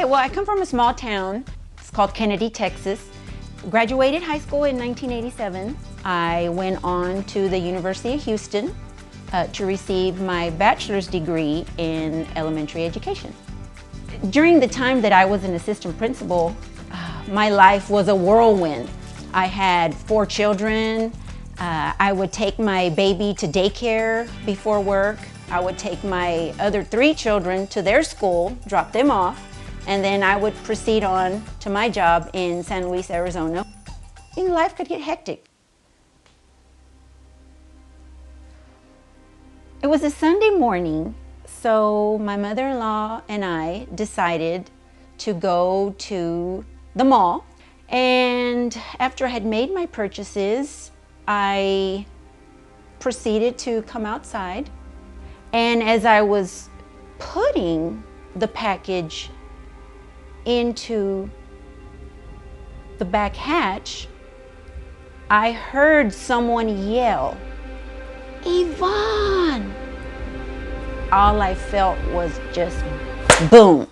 Okay, well, I come from a small town. It's called Kennedy, Texas. Graduated high school in 1987. I went on to the University of Houston to receive my bachelor's degree in elementary education. During the time that I was an assistant principal, my life was a whirlwind. I had 4 children. I would take my baby to daycare before work. I would take my other 3 children to their school, drop them off, and then I would proceed on to my job in San Luis, Arizona. And life could get hectic. It was a Sunday morning, so my mother-in-law and I decided to go to the mall. And after I had made my purchases, I proceeded to come outside. And as I was putting the package into the back hatch, I heard someone yell, "Yvonne!" All I felt was just boom.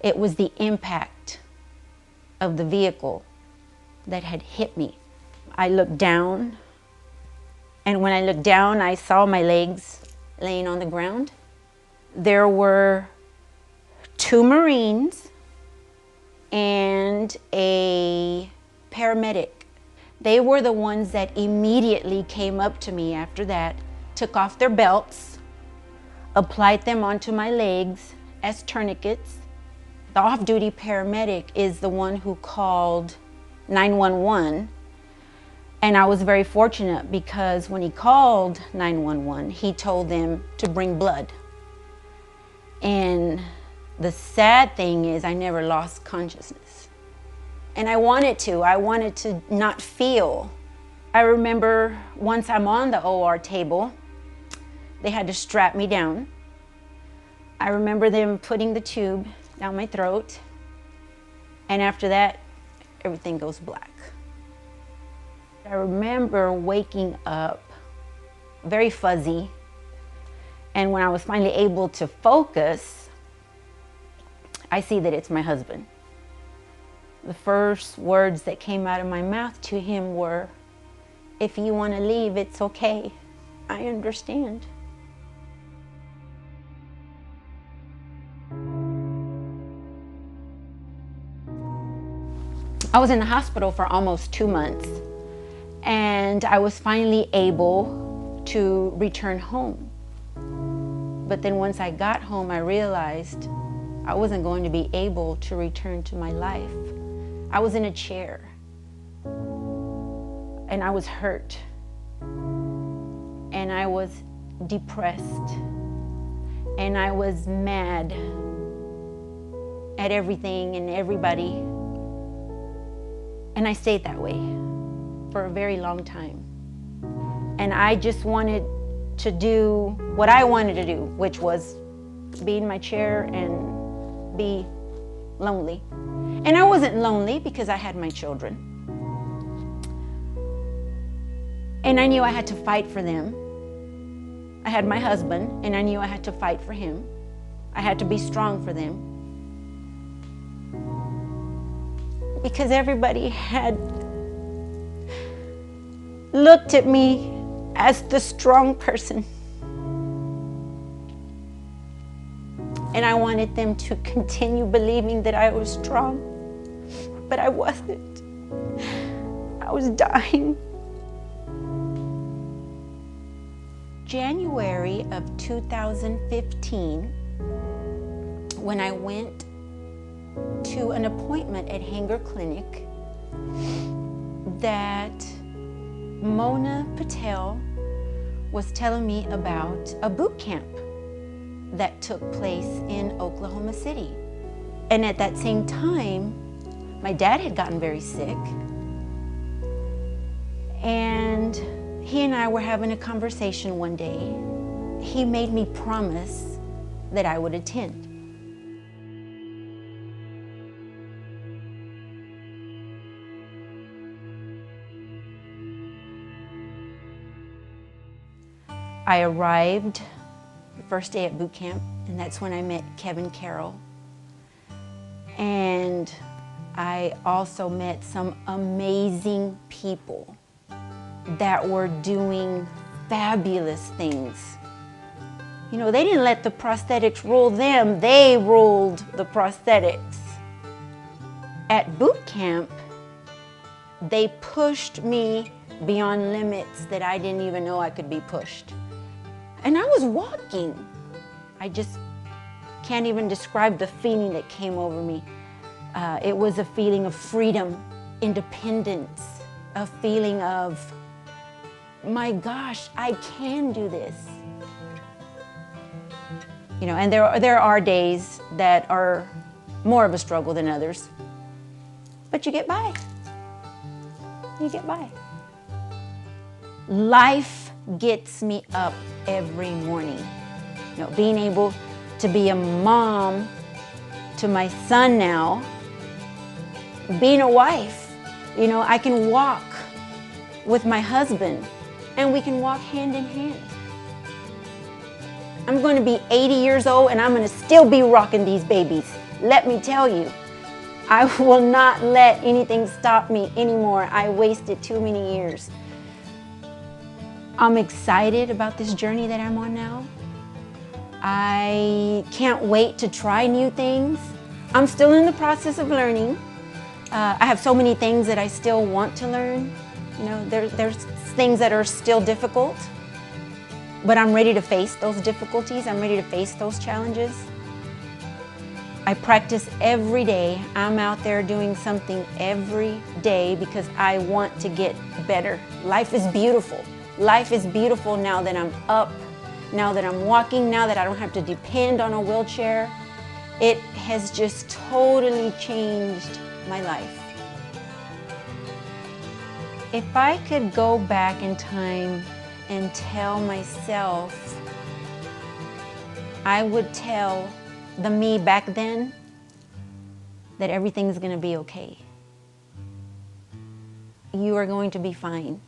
It was the impact of the vehicle that had hit me. I looked down, and when I looked down, I saw my legs laying on the ground. There were 2 Marines and a paramedic. They were the ones that immediately came up to me after that, took off their belts, applied them onto my legs as tourniquets. The off-duty paramedic is the one who called 911. And I was very fortunate because when he called 911, he told them to bring blood. And the sad thing is I never lost consciousness. And I wanted to not feel. I remember once I'm on the OR table, they had to strap me down. I remember them putting the tube down my throat. And after that, everything goes black. I remember waking up very fuzzy. And when I was finally able to focus, I see that it's my husband. The first words that came out of my mouth to him were, "If you want to leave, it's okay. I understand." I was in the hospital for almost 2 months, and I was finally able to return home. But then once I got home, I realized I wasn't going to be able to return to my life. I was in a chair, and I was hurt, and I was depressed, and I was mad at everything and everybody. And I stayed that way for a very long time. And I just wanted to do what I wanted to do, which was be in my chair and be lonely. And I wasn't lonely because I had my children. And I knew I had to fight for them. I had my husband, and I knew I had to fight for him. I had to be strong for them. Because everybody had looked at me as the strong person. And I wanted them to continue believing that I was strong, but I wasn't. I was dying. January of 2015, when I went to an appointment at Hanger Clinic, that Mona Patel was telling me about a boot camp that took place in Oklahoma City. And at that same time, my dad had gotten very sick. And he and I were having a conversation one day. He made me promise that I would attend. I arrived first day at boot camp, and that's when I met Kevin Carroll. And I also met some amazing people that were doing fabulous things. You know, they didn't let the prosthetics rule them, they ruled the prosthetics. At boot camp, they pushed me beyond limits that I didn't even know I could be pushed. And I was walking. I just can't even describe the feeling that came over me. It was a feeling of freedom, independence, a feeling of, my gosh, I can do this. You know, and there are days that are more of a struggle than others, but you get by. You get by. Life gets me up every morning. You know, being able to be a mom to my son now, being a wife, you know, I can walk with my husband and we can walk hand in hand. I'm going to be 80 years old and I'm going to still be rocking these babies. Let me tell you, I will not let anything stop me anymore. I wasted too many years. I'm excited about this journey that I'm on now. I can't wait to try new things. I'm still in the process of learning. I have so many things that I still want to learn. You know, there's things that are still difficult, but I'm ready to face those difficulties. I'm ready to face those challenges. I practice every day. I'm out there doing something every day because I want to get better. Life is beautiful. Life is beautiful now that I'm up, now that I'm walking, now that I don't have to depend on a wheelchair. It has just totally changed my life. If I could go back in time and tell myself, I would tell the me back then that everything's going to be okay. You are going to be fine.